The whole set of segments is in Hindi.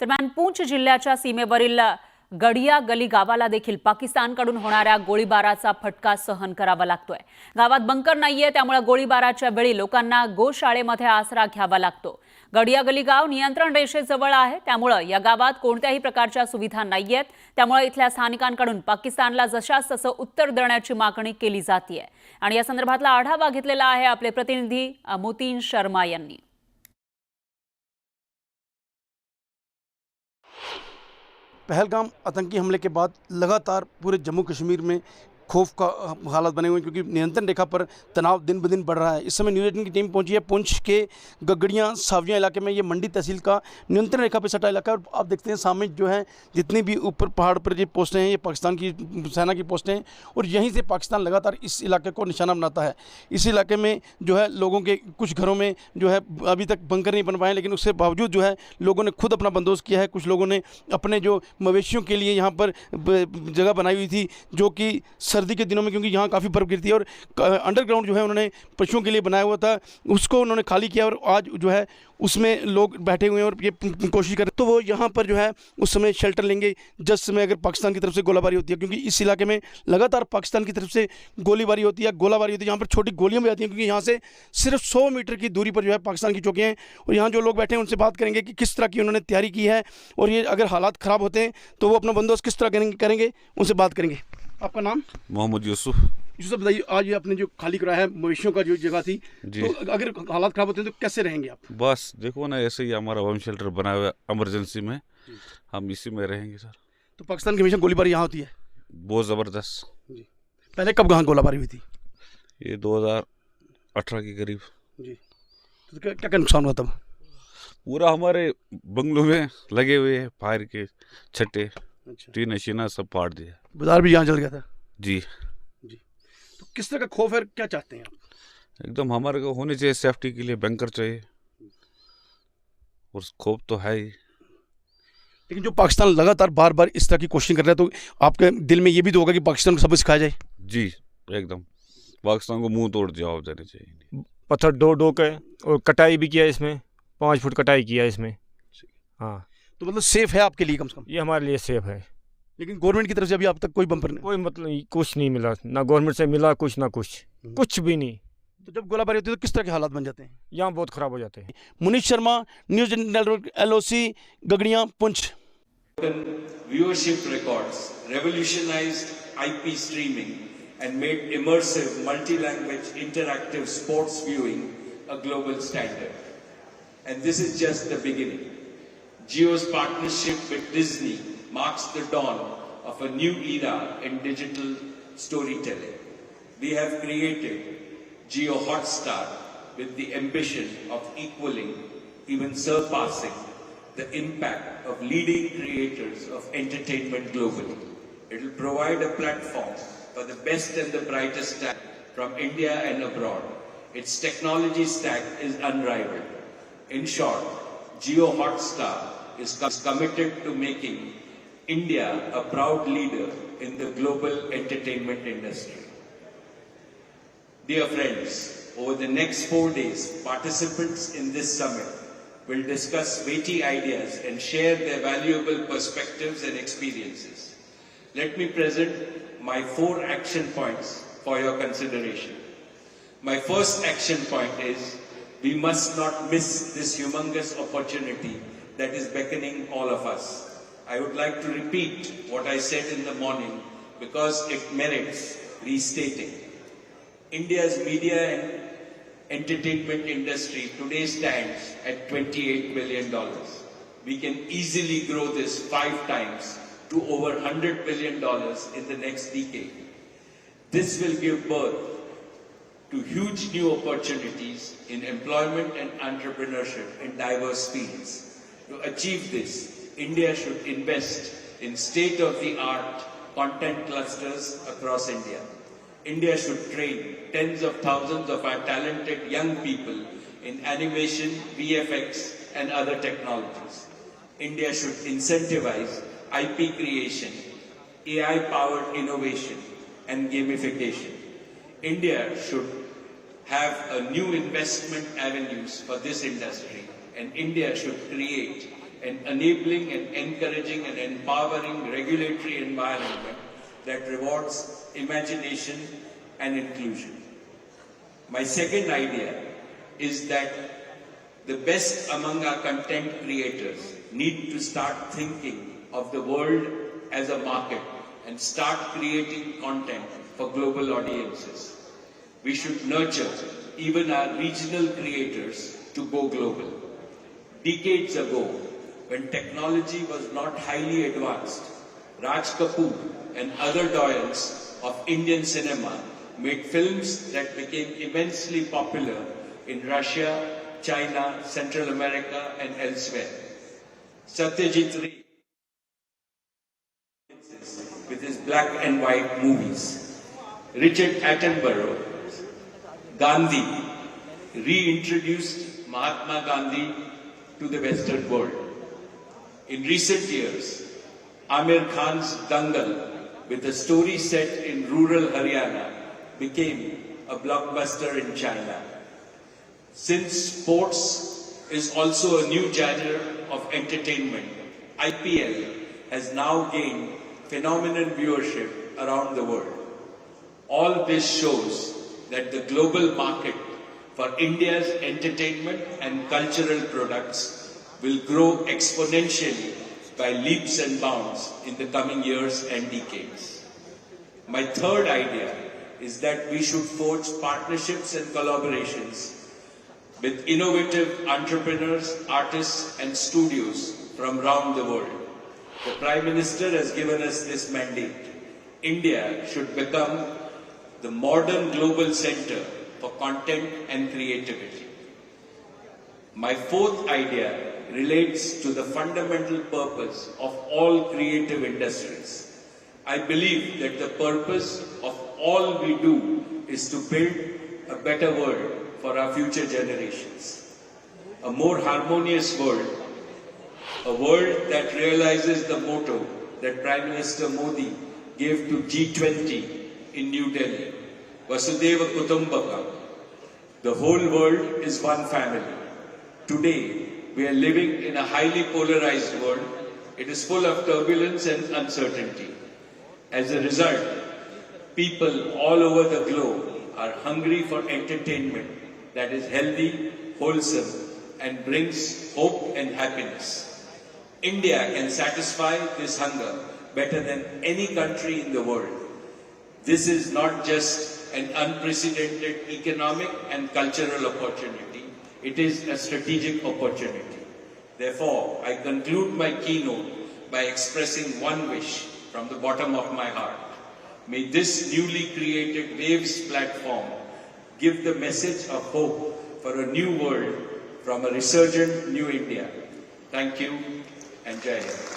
दरम्यान पूंछ जिल्ह्याच्या सीमेवरील गडिया गली गावाला देखील पाकिस्तानकडून होणाऱ्या गोळीबाराचा फटका सहन करावा लागतोय। गावात बंकर नाहीये, त्यामुळे गोळीबाराच्या वेळी लोकांना गोशाळेमध्ये आसरा घ्यावा लागतो। गडिया गली गाव नियंत्रण रेषेजवळ आहे, त्यामुळे या गावात कोणत्याही प्रकारच्या सुविधा नाहीयेत। त्यामुळे इथल्या स्थानिकांकडून पाकिस्तानला जशास तसं उत्तर देण्याची मागणी केली जाते आणि या संदर्भातला आढावा घेतलेला आहे आपले प्रतिनिधी मोतीन शर्मा यांनी। पहलगाम आतंकी हमले के बाद लगातार पूरे जम्मू कश्मीर में खौफ का हालात बने हुए हैं, क्योंकि नियंत्रण रेखा पर तनाव दिन ब दिन बढ़ रहा है। इस समय न्यूज़ 18 की टीम पहुंची है पुंछ के गगड़ियाँ सावियाँ इलाके में। ये मंडी तहसील का नियंत्रण रेखा पर सटा इलाका है और आप देखते हैं सामने जो है जितनी भी ऊपर पहाड़ पर ये पोस्टें हैं, ये पाकिस्तान की सेना की पोस्टें हैं और यहीं से पाकिस्तान लगातार इस इलाके को निशाना बनाता है। इस इलाके में जो है लोगों के कुछ घरों में जो है अभी तक बंकर नहीं बन पाए, लेकिन उसके बावजूद जो है लोगों ने खुद अपना बंदोबस्त किया है। कुछ लोगों ने अपने जो मवेशियों के लिए यहाँ पर जगह बनाई हुई थी, जो कि सर्दी के दिनों में, क्योंकि यहाँ काफ़ी बर्फ़ गिरती है, और अंडरग्राउंड जो है उन्होंने पशुओं के लिए बनाया हुआ था, उसको उन्होंने खाली किया और आज जो है उसमें लोग बैठे हुए हैं और ये कोशिश करें तो वो यहाँ पर जो है उस समय शेल्टर लेंगे जिस समय अगर पाकिस्तान की तरफ से गोलाबारी होती है, क्योंकि इस इलाके में लगातार पाकिस्तान की तरफ से गोलीबारी होती है, गोलाबारी होती है। यहाँ पर छोटी गोलियाँ भी आती हैं, क्योंकि यहाँ से सिर्फ 100 मीटर की दूरी पर जो है पाकिस्तान की चौकियाँ हैं। और यहाँ जो लोग बैठे हैं उनसे बात करेंगे कि किस तरह की उन्होंने तैयारी की है और ये अगर हालात ख़राब होते हैं तो वो अपना बंदोबस्त किस तरह करेंगे, उनसे बात करेंगे। आपका नाम? मोहम्मद यूसुफ। यूसुफ, बताइए आज ये आपने जो खाली कराया है मवेशियों का जो जगह थी, तो अगर हालात ख़राब होते हैं तो कैसे रहेंगे आप? बस देखो ना, ऐसे ही हमारा होम शेल्टर बना हुआ है, इमरजेंसी में हम इसी में रहेंगे सर। तो पाकिस्तान की हमेशा गोलीबारी यहाँ होती है? बहुत ज़बरदस्त जी। पहले कब कहाँ गोलीबारी हुई थी? ये 2018 के करीब जी। तो क्या क्या नुकसान हुआ तब? पूरा हमारे बंगलों में लगे हुए हैं फायर के छट्टे। अच्छा। टीना शीना सब फाड़ दिया। बाजार भी यहाँ जल गया था? जी। तो किस तरह का खौफ है, क्या चाहते हैं आप? एकदम हमारे को होनी चाहिए, सेफ्टी के लिए बैंकर चाहिए और खौफ तो है ही। लेकिन जो पाकिस्तान लगातार बार बार इस तरह की कोशिश कर रहा है, तो आपके दिल में ये भी तो होगा कि पाकिस्तान को सबक सिखाया जाए? जी एकदम, पाकिस्तान को मुंह तोड़ जवाब देने चाहिए। पत्थर डो के और कटाई भी किया इसमें, 5 फुट कटाई किया इसमें। हाँ, तो मतलब सेफ है आपके लिए कम से कम? ये हमारे लिए सेफ है। लेकिन गवर्नमेंट की तरफ से अभी अब तक कोई बम्पर नहीं? कोई मतलब कुछ नहीं मिला, ना गवर्नमेंट से मिला कुछ, ना कुछ भी नहीं। तो जब गोलाबारी होती है तो किस तरह के हालात बन जाते हैं? यहाँ बहुत ख़राब हो जाते हैं। Munish Sharma, news network, LOC, Gagadiyan, Poonch. Viewership records revolutionized IP streaming and made immersive multi-language interactive sports viewing a global standard. And this is just the beginning. Jio's partnership with Disney marks the dawn of a new era in digital storytelling. We have created Jio Hotstar with the ambition of equaling, even surpassing, the impact of leading creators of entertainment globally. It will provide a platform for the best and the brightest talent from India and abroad. Its technology stack is unrivaled. In short, Jio Hotstar is committed to making India a proud leader in the global entertainment industry. Dear friends, over the next 4 days, participants in this summit will discuss weighty ideas and share their valuable perspectives and experiences. Let me present my 4 action points for your consideration. My first action point is we must not miss this humongous opportunity that is beckoning all of us. I would like to repeat what I said in the morning because it merits restating. India's media and entertainment industry today stands at $28 billion. We can easily grow this 5 times to over $100 billion in the next decade. This will give birth to huge new opportunities in employment and entrepreneurship in diverse fields. To achieve this, India should invest in state-of-the-art content clusters across India. India should train tens of thousands of our talented young people in animation, VFX, and other technologies. India should incentivize IP creation, AI-powered innovation, and gamification. India should have a new investment avenues for this industry, and India should create and enabling and encouraging and empowering regulatory environment that rewards imagination and inclusion. My second idea is that the best among our content creators need to start thinking of the world as a market and start creating content for global audiences. We should nurture even our regional creators to go global. Decades ago, when technology was not highly advanced, Raj Kapoor and other doyens of Indian cinema made films that became immensely popular in Russia, China, Central America and elsewhere. Satyajit Ray with his black and white movies. Richard Attenborough, Gandhi, reintroduced Mahatma Gandhi to the Western world. In recent years, Amir Khan's Dangal, with a story set in rural Haryana, became a blockbuster in China. Since sports is also a new genre of entertainment, IPL has now gained phenomenal viewership around the world. All this shows that the global market for India's entertainment and cultural products will grow exponentially by leaps and bounds in the coming years and decades. My third idea is that we should forge partnerships and collaborations with innovative entrepreneurs, artists and studios from around the world. The Prime Minister has given us this mandate. India should become the modern global center for content and creativity. My fourth idea relates to the fundamental purpose of all creative industries. I believe that the purpose of all we do is to build a better world for our future generations. A more harmonious world, a world that realizes the motto that Prime Minister Modi gave to G20 in New Delhi, Vasudhaiva Kutumbakam. The whole world is one family. Today, we are living in a highly polarized world. It is full of turbulence and uncertainty. As a result, people all over the globe are hungry for entertainment that is healthy, wholesome, and brings hope and happiness. India can satisfy this hunger better than any country in the world. This is not just an unprecedented economic and cultural opportunity. It is a strategic opportunity. Therefore, I conclude my keynote by expressing one wish from the bottom of my heart. May this newly created Waves platform give the message of hope for a new world from a resurgent new India. Thank you and Jai Hind.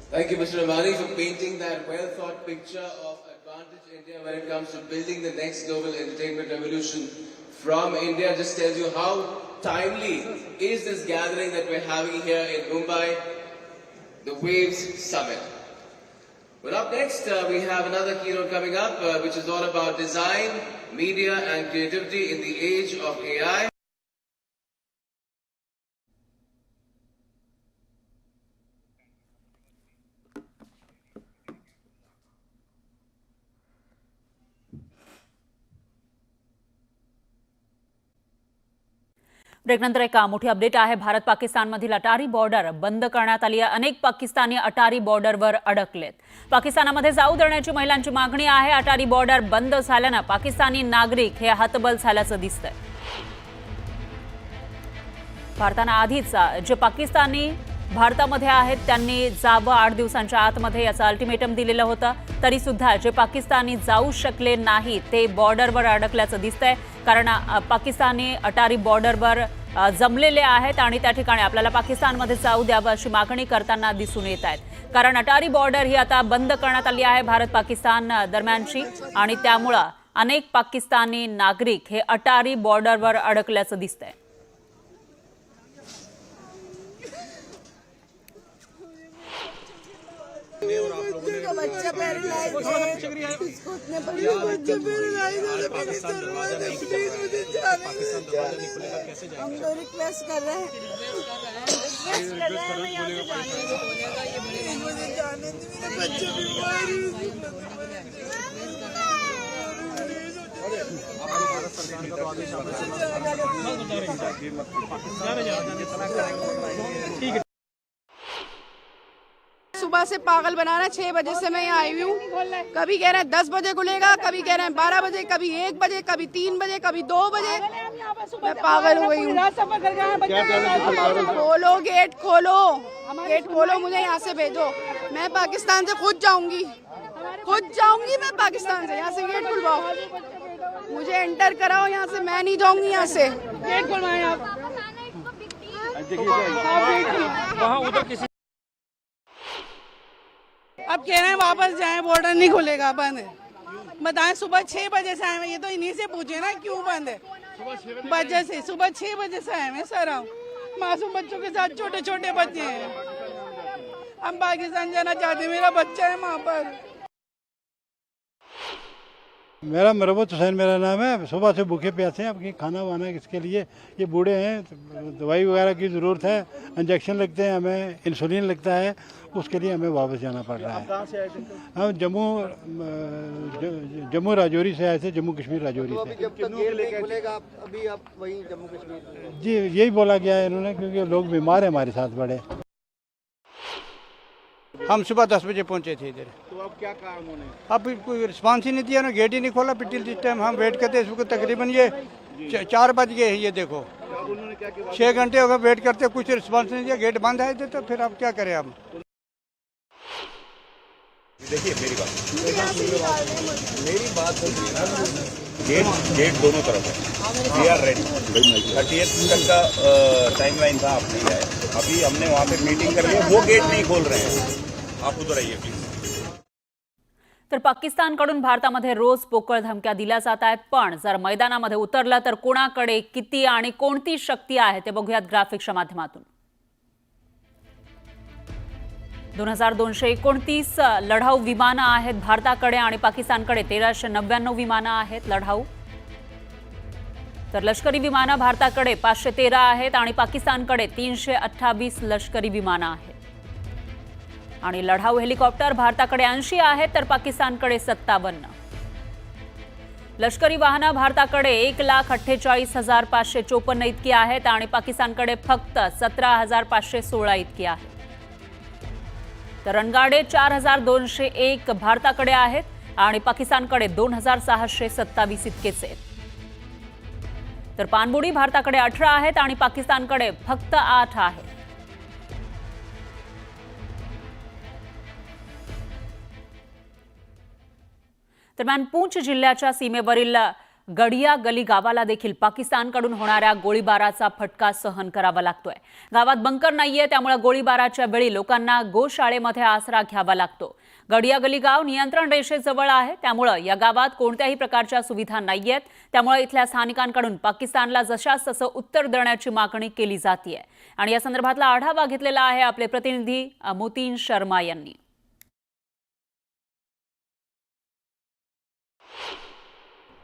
Thank you, Mr. Amani, for painting that well-thought picture of Advantage India when it comes to building the next global entertainment revolution from India. Just tells you how timely is this gathering that we're having here in Mumbai, the Waves Summit. Well, up next, we have another keynote coming up, which is all about design, media, and creativity in the age of AI. ब्रेकनंतर एक मोठी अपडेट आहे. भारत पाकिस्तानमधील अटारी बॉर्डर बंद करण्यात आली आहे. अनेक पाकिस्तानी अटारी बॉर्डरवर अडकलेत. पाकिस्तानामध्ये जाऊ देण्याची महिलांची मागणी आहे. अटारी बॉर्डर बंद झाल्याने पाकिस्तानी नागरिक हे हतबल झाल्याचं दिसतंय. भारताने आधीच जे पाकिस्तानी भारतामध्ये आहेत त्यांनी जावं 8 दिवसांच्या आतमध्ये याचं अल्टिमेटम दिलेलं होतं. तरी सुद्धा जे पाकिस्तानी जाऊ शकले नाही ते बॉर्डरवर अडकल्याचं दिसतंय. कारण पाकिस्तानी अटारी बॉर्डरवर जमलेले आहेत आणि त्या ठिकाणी आपल्याला पाकिस्तानमध्ये जाऊ द्यावं अशी मागणी करताना दिसून येत आहेत. कारण अटारी बॉर्डर ही आता बंद करण्यात आली आहे भारत पाकिस्तान दरम्यानची आणि त्यामुळे अनेक पाकिस्तानी नागरिक हे अटारी बॉर्डरवर अडकल्याचं दिसतंय. बच्चे का बच्चा पैरालाइज है, इसको इतने बच्चे पैरालाइज है, मेरी जरूरत है, प्लीज मुझे जाने दीजिए। हम तो रिक्वेस्ट कर रहे हैं, प्लीज मुझे जाने दीजिए, मेरे बच्चे बीमार हैं। सुबह से पागल बना रहे हैं। 6 बजे से मैं यहाँ आई हूँ। कभी कह रहे हैं 10 बजे खुलेगा, कभी कह रहे हैं 12 बजे, कभी 1 बजे, कभी 3 बजे, कभी 2 बजे। मैं पागल हो गई हूँ। खोलो गेट, खोलो गेट, खोलो, मुझे यहाँ से भेजो। मैं पाकिस्तान से खुद जाऊंगी मैं पाकिस्तान से। यहाँ से गेट खुलवाओ, मुझे एंटर कराओ यहाँ से। मैं नहीं जाऊंगी यहाँ से। गेट खुलवाएं आप। अब कह रहे हैं वापस जाएं, बॉर्डर नहीं खुलेगा, बंद है। बताएं, सुबह 6 बजे से आए हैं, ये तो इन्हीं से पूछे ना क्यों बंद है। वजह से सुबह 6 बजे से आए हैं सर। हम मासूम बच्चों के साथ, छोटे छोटे बच्चे हैं। हम पाकिस्तान जाना चाहते हैं, मेरा बच्चा है वहाँ पर। मेरा मरबत हुसैन मेरा नाम है। सुबह से भूखे प्यासे हैं। अब ये खाना वाना किसके लिए, ये बूढ़े हैं, दवाई वगैरह की ज़रूरत है, इंजेक्शन लगते हैं, हमें इंसुलिन लगता है, उसके लिए हमें वापस जाना पड़ रहा है। कहाँ से आए थे? हम जम्मू राजौरी से आए थे, जम्मू कश्मीर राजौरी से। जब तक गेट नहीं खुलेगा अभी आप वहीं जम्मू कश्मीर? जी यही बोला गया है इन्होंने, क्योंकि लोग बीमार हैं हमारे साथ बड़े। हम सुबह 10 बजे पहुंचे थे इधर। तो अब क्या कहा उन्होंने? अब कोई रिस्पांस ही नहीं दिया ना, गेट ही नहीं खोला। पिटिल जिस टाइम हम वेट करते इसको तकरीबन ये 4 बज गए हैं। ये देखो 6 घंटे हो गए वेट करते, कुछ रिस्पांस नहीं दिया। गेट बंद है तो फिर अब क्या करें हम? देखिए मेरी बात सुनिए ना, गेट दोनों तरफ है। We are ready. 30th तक का टाइमलाइन था, आपने है। अभी हमने वहाँ पे मीटिंग कर ली, वो गेट नहीं खोल रहे हैं। आप उधर आइए प्लीज। तर पाकिस्तानकडून भारतामध्ये रोज पोकळ धमक्या दिल्या जात आहेत, पण जर मैदानामध्ये उतरलं तर कोणाकडे किती आणि कोणती शक्ती आहे ते बघूयात ग्राफिक्सच्या माध्यमातून। 2229 लढाऊ विमानं आहेत भारताकडे आणि पाकिस्तानकडे 1399 विमानं आहेत लढाऊ। तर लष्करी विमानं भारताकडे 513 आहेत आणि पाकिस्तानकडे 328 लष्करी विमानं आहेत। आणि लढाऊ हेलिकॉप्टर भारताकडे 80 आहेत तर पाकिस्तानकडे 57। लष्करी वाहनं भारताकडे 1,48,554 इतकी आहेत आणि पाकिस्तानकडे फक्त 17,516 इतकी आहेत। तर रणगाडे 4,201 भारताकडे आहेत आणि पाकिस्तानकडे 2,627 इतकेच आहेत। तर पाणबुडी भारताकडे 18 आहेत आणि पाकिस्तानकडे फक्त 8 आहेत। दरम्यान पूंछ जिल्ह्याच्या सीमेवरील गडिया गली गावाला देखील पाकिस्तानकडून होणाऱ्या गोळीबाराचा फटका सहन करावा लागतोय। गावात बंकर नाहीये, त्यामुळे गोळीबाराच्या वेळी लोकांना गोशाळेमध्ये आसरा घ्यावा लागतो। गडिया गली गाव नियंत्रण रेषेजवळ आहे, त्यामुळे या गावात कोणत्याही प्रकारच्या सुविधा नाहीयेत। त्यामुळे इथल्या स्थानिकांकडून पाकिस्तानला जशास तसं उत्तर देण्याची मागणी केली जाते आणि या संदर्भातला आढावा घेतलेला आहे आपले प्रतिनिधी मोतीन शर्मा यांनी।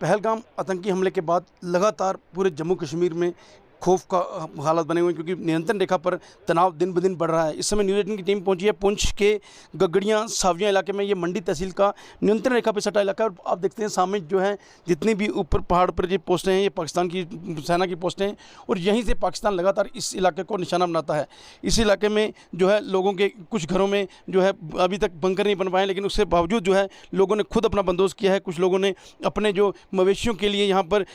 पहलगाम आतंकी हमले के बाद लगातार पूरे जम्मू कश्मीर में खौफ का हालात बने हुए हैं, क्योंकि नियंत्रण रेखा पर तनाव दिन ब दिन बढ़ रहा है। इस समय न्यूज़ 18 की टीम पहुंची है पुंछ के गगड़ियाँ सावियाँ इलाके में। ये मंडी तहसील का नियंत्रण रेखा पर सटा इलाका है और आप देखते हैं सामने जो है जितनी भी ऊपर पहाड़ पर ये पोस्टें हैं, ये पाकिस्तान की सेना की पोस्टें हैं और यहीं से पाकिस्तान लगातार इस इलाके को निशाना बनाता है। इस इलाके में जो है लोगों के कुछ घरों में जो है अभी तक बंकर नहीं बन पाए, लेकिन उसके बावजूद जो है लोगों ने खुद अपना बंदोबस्त किया है। कुछ लोगों ने अपने जो मवेशियों के लिए यहाँ पर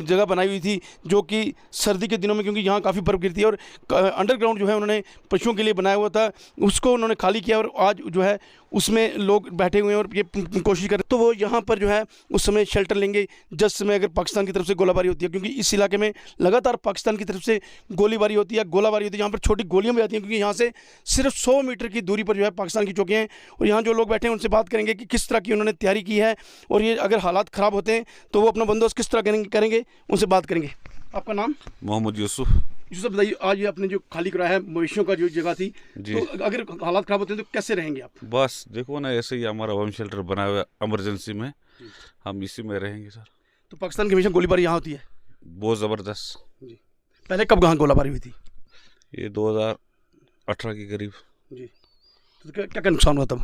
जगह बनाई हुई थी, जो कि सर्दी के दिनों में, क्योंकि यहाँ काफ़ी बर्फ़ गिरती है, और अंडरग्राउंड जो है उन्होंने पशुओं के लिए बनाया हुआ था, उसको उन्होंने खाली किया और आज जो है उसमें लोग बैठे हुए हैं और ये कोशिश कर रहे हैं। तो वो यहाँ पर जो है उस समय शेल्टर लेंगे जिस समय अगर पाकिस्तान की तरफ से गोलाबारी होती है, क्योंकि इस इलाके में लगातार पाकिस्तान की तरफ से गोलीबारी होती है, गोलाबारी होती है। यहाँ पर छोटी गोलियाँ भी आती हैं, क्योंकि यहाँ से सिर्फ 100 मीटर की दूरी पर जो है पाकिस्तान की चौकियाँ हैं। और यहाँ जो लोग बैठे हैं उनसे बात करेंगे कि किस तरह की उन्होंने तैयारी की है और ये अगर हालात ख़राब होते हैं तो वो अपना बंदोबस्त किस तरह करेंगे, उनसे बात करेंगे। आपका नाम? मोहम्मद यूसुफ। यूसुफ बताइए, आज ये आपने जो खाली कराया है मवेशियों का जो जगह थी, जी। तो अगर हालात खराब होते हैं तो कैसे रहेंगे आप? बस देखो ना, ऐसे ही हमारा होम शेल्टर बना हुआ है इमरजेंसी में, हम इसी में रहेंगे सर। तो पाकिस्तान की हमेशा गोलीबारी यहाँ होती है? बहुत ज़बरदस्त। पहले कब कहाँ गोलीबारी हुई थी? ये 2018 के करीब। जी, तो क्या क्या नुकसान हुआ तब?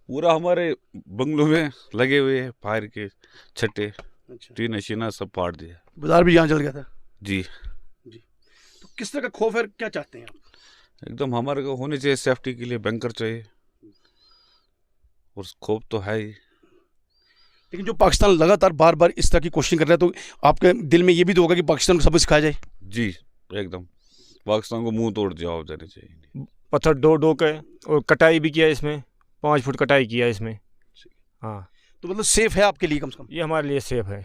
पूरा हमारे बंगलों में लगे हुए हैं फायर के छट्टे, अच्छा, टीना शीना सब फाड़ दिया। बाजार भी यहाँ जल गया था? जी, तो किस तरह का खौफ है, क्या चाहते हैं आप? एकदम हमारे को होने चाहिए, सेफ्टी के लिए बैंकर चाहिए, और खौफ तो है ही। लेकिन जो पाकिस्तान लगातार बार बार इस तरह की कोशिश कर रहा है, तो आपके दिल में ये भी तो होगा कि पाकिस्तान को सबक सिखाया जाए? जी, एकदम पाकिस्तान को मुंह तोड़ जवाब देने चाहिए। पत्थर डो के और कटाई भी किया इसमें, 5 फुट कटाई किया इसमें। हाँ, तो मतलब सेफ है आपके लिए कम से कम? ये हमारे लिए सेफ है।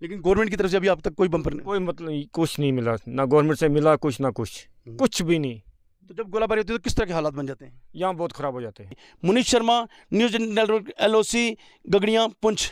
लेकिन गवर्नमेंट की तरफ से अभी अब तक कोई बम्पर नहीं? कोई मतलब कुछ नहीं मिला, ना गवर्नमेंट से मिला कुछ, ना कुछ भी नहीं। तो जब गोलाबारी होती है तो किस तरह के हालात बन जाते हैं? यहाँ बहुत ख़राब हो जाते हैं। Munish Sharma, news network, LOC, Gagadiya, Poonch.